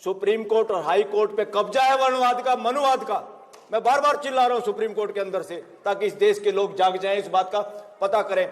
Supreme court और high court पे कब्जा है वर्णवाद का, मनुवाद का। मैं बार बार चिल्ला रहा हूं सुप्रीम कोर्ट के अंदर से, ताकि इस देश के लोग जाग जाएं, इस बात का पता करें।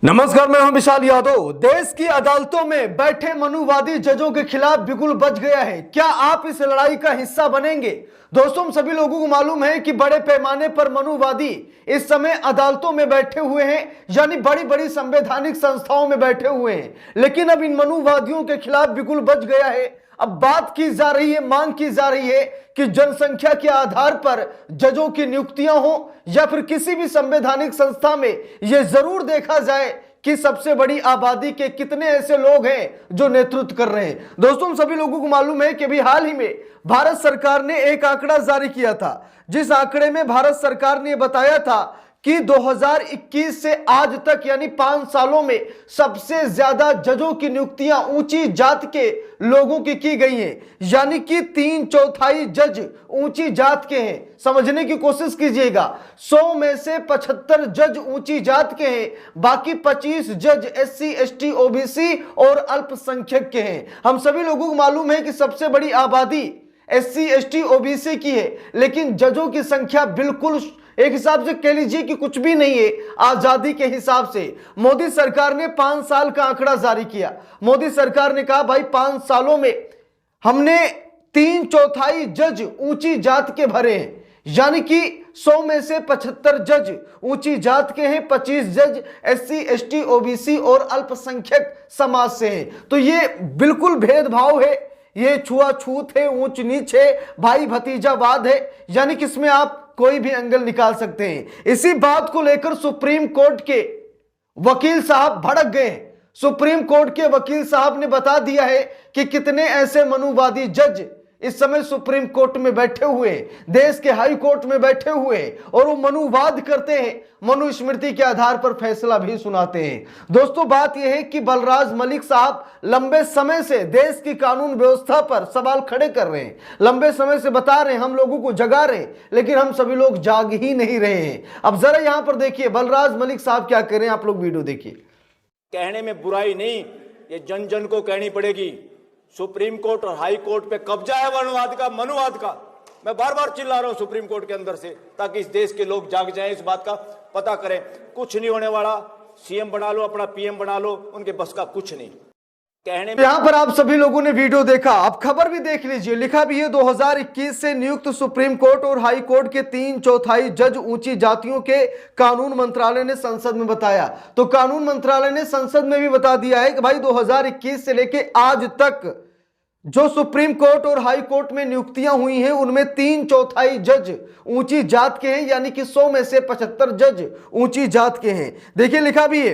नमस्कार, मैं हूं विशाल यादव। देश की अदालतों में बैठे मनुवादी जजों के खिलाफ बिगुल बज गया है। क्या आप इस लड़ाई का हिस्सा बनेंगे? दोस्तों, हम सभी लोगों को मालूम है कि बड़े पैमाने पर मनुवादी इस समय अदालतों में बैठे हुए हैं, यानी बड़ी बड़ी संवैधानिक संस्थाओं में बैठे हुए हैं। लेकिन अब इन मनुवादियों के खिलाफ बिगुल बज गया है। अब बात की जा रही है, मांग की जा रही है कि जनसंख्या के आधार पर जजों की नियुक्तियां हो, या फिर किसी भी संवैधानिक संस्था में यह जरूर देखा जाए कि सबसे बड़ी आबादी के कितने ऐसे लोग हैं जो नेतृत्व कर रहे हैं। दोस्तों, हम सभी लोगों को मालूम है कि अभी हाल ही में भारत सरकार ने एक आंकड़ा जारी किया था, जिस आंकड़े में भारत सरकार ने बताया था कि 2021 से आज तक यानी 5 सालों में सबसे ज्यादा जजों की नियुक्तियां ऊंची जात के लोगों की गई हैं, यानी कि 3/4 जज ऊंची जात के हैं। समझने की कोशिश कीजिएगा, 100 में से 75 जज ऊंची जात के हैं, बाकी 25 जज SC ST OBC और अल्पसंख्यक के हैं। हम सभी लोगों को मालूम है कि सबसे बड़ी आबादी SC ST OBC की है, लेकिन जजों की संख्या बिल्कुल एक हिसाब से कह लीजिए कि कुछ भी नहीं है। आजादी के हिसाब से मोदी सरकार ने 5 साल का आंकड़ा जारी किया। मोदी सरकार ने कहा, भाई 5 सालों में हमने 3/4 जज ऊंची जात के भरे हैं, यानी कि 100 में से 75 जज ऊंची जात के हैं, 25 जज SC ST OBC और अल्पसंख्यक समाज से हैं। तो ये बिल्कुल भेदभाव है, ये छुआछूत है, ऊंच नीच है, भाई भतीजावाद है, यानी कि इसमें आप कोई भी एंगल निकाल सकते हैं। इसी बात को लेकर सुप्रीम कोर्ट के वकील साहब भड़क गए। सुप्रीम कोर्ट के वकील साहब ने बता दिया है कि कितने ऐसे मनुवादी जज इस समय सुप्रीम कोर्ट में बैठे हुए हैं, देश के हाई कोर्ट में बैठे हुए हैं, और वो मनुवाद करते हैं, मनुस्मृति के आधार पर फैसला भी सुनाते हैं। दोस्तों, बात यह है कि बलराज मलिक साहब लंबे समय से देश की कानून व्यवस्था पर सवाल खड़े कर रहे हैं, लंबे समय से बता रहे हैं, हम लोगों को जगा रहे हैं, लेकिन हम सभी लोग जाग ही नहीं रहे हैं। अब जरा यहां पर देखिए बलराज मलिक साहब क्या कर रहे हैं, आप लोग वीडियो देखिए। कहने में बुराई नहीं, ये जन जन को कहनी पड़ेगी। सुप्रीम कोर्ट और हाई कोर्ट पे कब्जा है वर्णवाद का, मनुवाद का। मैं बार बार चिल्ला रहा हूं सुप्रीम कोर्ट के अंदर से, ताकि इस देश के लोग जाग जाएं, इस बात का पता करें। कुछ नहीं होने वाला, CM बना लो, अपना PM बना लो, उनके बस का कुछ नहीं। कहने में यहां पर आप सभी लोगों ने वीडियो देखा, आप खबर भी देख लीजिए। लिखा भी है 2021 से नियुक्त सुप्रीम कोर्ट और हाई कोर्ट के 3/4 जज ऊंची जातियों के कानून मंत्रालय ने संसद में बताया। तो कानून मंत्रालय ने संसद में भी बता दिया है कि भाई 2021 से लेके आज तक जो सुप्रीम कोर्ट और हाई कोर्ट में नियुक्तियां हुई हैं, उनमें 3/4 जज ऊंची जात के हैं, यानी कि 100 में से 75 जज ऊंची जात के हैं। देखिए लिखा भी है,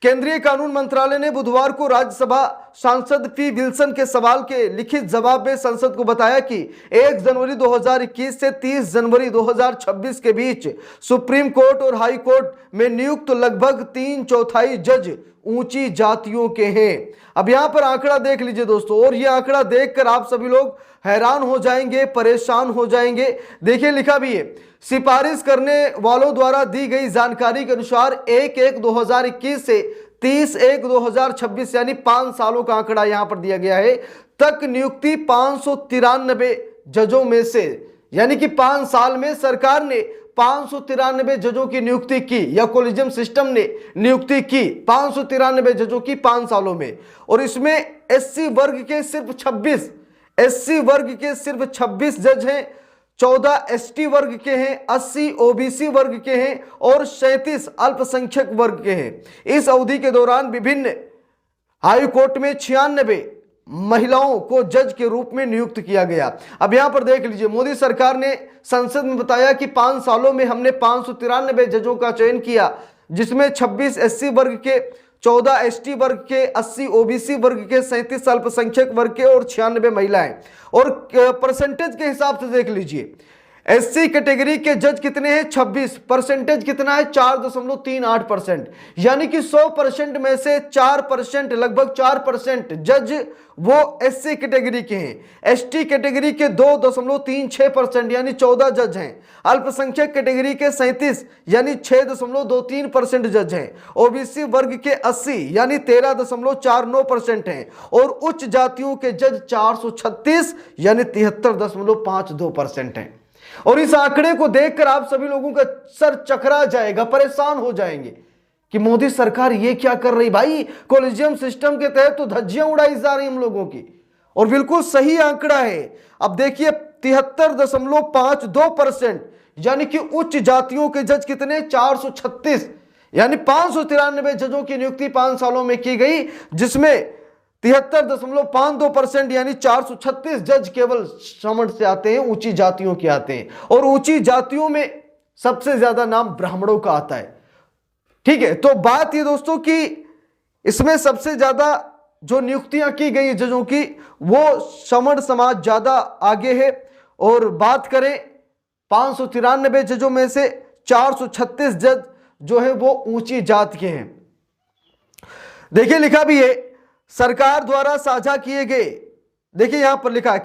केंद्रीय कानून मंत्रालय ने बुधवार को राज्यसभा सांसद पी विल्सन के सवाल के लिखित जवाब में संसद को बताया कि 1 जनवरी 2021 से 30 जनवरी 2026 के बीच सुप्रीम कोर्ट और हाई कोर्ट में नियुक्त लगभग 3/4 जज ऊंची जातियों के हैं। अब यहां पर आंकड़ा देख लीजिए दोस्तों, और यह आंकड़ा देखकर आप सभी लोग हैरान हो जाएंगे, परेशान हो जाएंगे। देखिए लिखा भी है, सिफारिश करने वालों द्वारा दी गई जानकारी के अनुसार 1/1/2021 से 30/1/2026 यानी 5 सालों का आंकड़ा यहां पर दिया गया है, तक नियुक्ति 593 जजों में से, यानी कि 5 साल में सरकार ने 593 जजों की नियुक्ति की, या कोलिजियम सिस्टम ने नियुक्ति की 593 जजों की 5 सालों में। और इसमें SC वर्ग के सिर्फ 26 SC वर्ग के सिर्फ 26 जज हैं, 14 ST वर्ग के हैं, 80 OBC वर्ग के हैं और 37 अल्पसंख्यक वर्ग के हैं। इस अवधि के दौरान विभिन्न हाई कोर्ट में 96 महिलाओं को जज के रूप में नियुक्त किया गया। अब यहां पर देख लीजिए, मोदी सरकार ने संसद में बताया कि 5 सालों में हमने 593 जजों का चयन किया, जिसमें 26 SC वर्ग के, 14 ST वर्ग के, 80 OBC वर्ग के, 37 अल्पसंख्यक वर्ग के और 96 महिलाएं। और परसेंटेज के हिसाब से देख लीजिए, एससी कैटेगरी के जज कितने हैं 26, परसेंटेज कितना है 4.38%, यानी कि 100% में से 4%, लगभग 4% जज वो एससी कैटेगरी के हैं। एसटी कैटेगरी के 2.36% यानी 14 जज हैं। अल्पसंख्यक कैटेगरी के 37 यानी 6.23% जज हैं। ओबीसी वर्ग के 80 यानी 13.49% हैं और उच्च जातियों के जज 436 यानी 73.52% हैं। और इस आंकड़े को देखकर आप सभी लोगों का सर चकरा जाएगा, परेशान हो जाएंगे कि मोदी सरकार ये क्या कर रही। भाई कॉलेजियम सिस्टम के तहत तो धज्जियां उड़ाई जा रही हम लोगों की, और बिल्कुल सही आंकड़ा है। अब देखिए 73.52% यानी कि उच्च जातियों के जज कितने 436 यानी 593 जजों की नियुक्ति 5 सालों में की गई, जिसमें 73.52% यानी 436 जज केवल श्रमण से आते हैं, ऊंची जातियों के आते हैं। और ऊंची जातियों में सबसे ज्यादा नाम ब्राह्मणों का आता है। ठीक है, तो बात ये दोस्तों कि इसमें सबसे ज्यादा जो नियुक्तियां की गई जजों की वो श्रमण समाज ज्यादा आगे है। और बात करें 593 जजों में से 436 जज जो है वो ऊंची जात के हैं। देखिए लिखा भी है सरकार द्वारा साझा किए गए, देखिए यहां पर लिखा है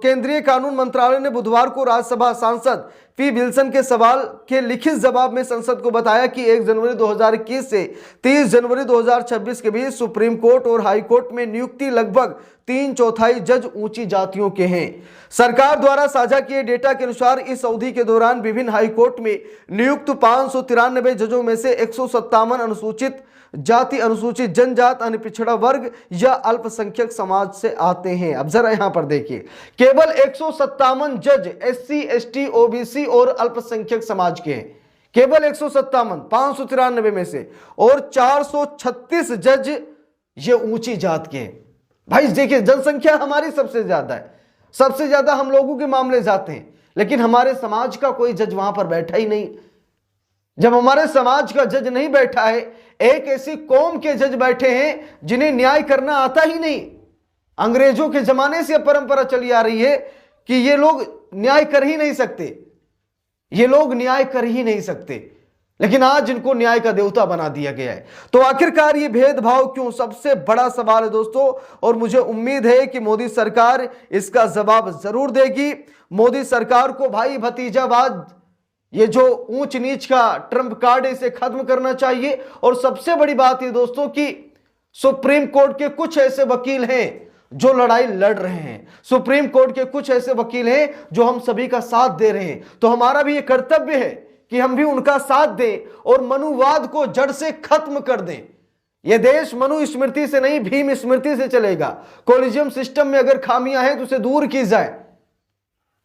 केंद्रीय कानून मंत्रालय ने बुधवार को राज्यसभा सांसद पी विल्सन के सवाल के लिखित जवाब में संसद को बताया कि 1 जनवरी 2021 से 30 जनवरी 2026 के बीच सुप्रीम कोर्ट और हाई कोर्ट में नियुक्ति लगभग 3/4 जज ऊंची जातियों के हैं। सरकार द्वारा साझा किए डेटा के अनुसार इस अवधि के दौरान विभिन्न हाई कोर्ट में नियुक्त 593 जजों में से 157 अनुसूचित जाति, अनुसूचित जनजात, अन्य पिछड़ा वर्ग या अल्पसंख्यक समाज से आते हैं। अब जरा यहां पर देखिए केवल 157 जज एससी, एसटी, ओबीसी और अल्पसंख्यक समाज के हैं, केवल 157 593 में से, और 436 जज ये ऊंची जात के हैं। भाई देखिए जनसंख्या हमारी सबसे ज्यादा है, सबसे ज्यादा हम लोगों के मामले जाते हैं, लेकिन हमारे समाज का कोई जज वहां पर बैठा ही नहीं। जब हमारे समाज का जज नहीं बैठा है, एक ऐसी कौम के जज बैठे हैं जिन्हें न्याय करना आता ही नहीं। अंग्रेजों के जमाने से परंपरा चली आ रही है कि ये लोग न्याय कर ही नहीं सकते, ये लोग न्याय कर ही नहीं सकते, लेकिन आज इनको न्याय का देवता बना दिया गया है। तो आखिरकार ये भेदभाव क्यों, सबसे बड़ा सवाल है दोस्तों, और मुझे उम्मीद है कि मोदी सरकार इसका जवाब जरूर देगी। मोदी सरकार को भाई भतीजावाद, ये जो ऊंच नीच का ट्रम्प कार्ड, इसे खत्म करना चाहिए। और सबसे बड़ी बात ये दोस्तों कि सुप्रीम कोर्ट के कुछ ऐसे वकील हैं जो लड़ाई लड़ रहे हैं, सुप्रीम कोर्ट के कुछ ऐसे वकील हैं जो हम सभी का साथ दे रहे हैं। तो हमारा भी ये कर्तव्य है कि हम भी उनका साथ दें और मनुवाद को जड़ से खत्म कर दें। यह देश मनु स्मृति से नहीं, भीम स्मृति से चलेगा। कॉलेजियम सिस्टम में अगर खामियां हैं तो उसे दूर की जाए।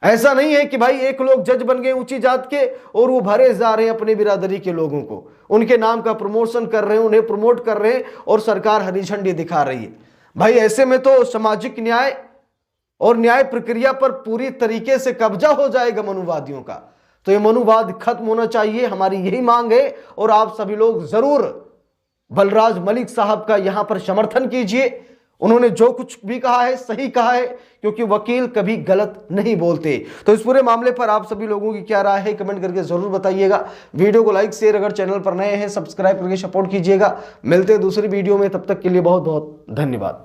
ऐसा नहीं है कि भाई एक लोग जज बन गए ऊंची जात के और वो भरे जा रहे हैं अपने बिरादरी के लोगों को, उनके नाम का प्रमोशन कर रहे हैं, उन्हें प्रमोट कर रहे हैं और सरकार हरी झंडी दिखा रही है। भाई ऐसे में तो सामाजिक न्याय और न्याय प्रक्रिया पर पूरी तरीके से कब्जा हो जाएगा मनुवादियों का। तो ये मनुवाद खत्म होना चाहिए, हमारी यही मांग है। और आप सभी लोग जरूर बलराज मलिक साहब का यहां पर समर्थन कीजिए। उन्होंने जो कुछ भी कहा है सही कहा है, क्योंकि वकील कभी गलत नहीं बोलते। तो इस पूरे मामले पर आप सभी लोगों की क्या राय है कमेंट करके जरूर बताइएगा। वीडियो को लाइक शेयर, अगर चैनल पर नए हैं सब्सक्राइब करके सपोर्ट कीजिएगा। मिलते हैं दूसरी वीडियो में, तब तक के लिए बहुत बहुत धन्यवाद।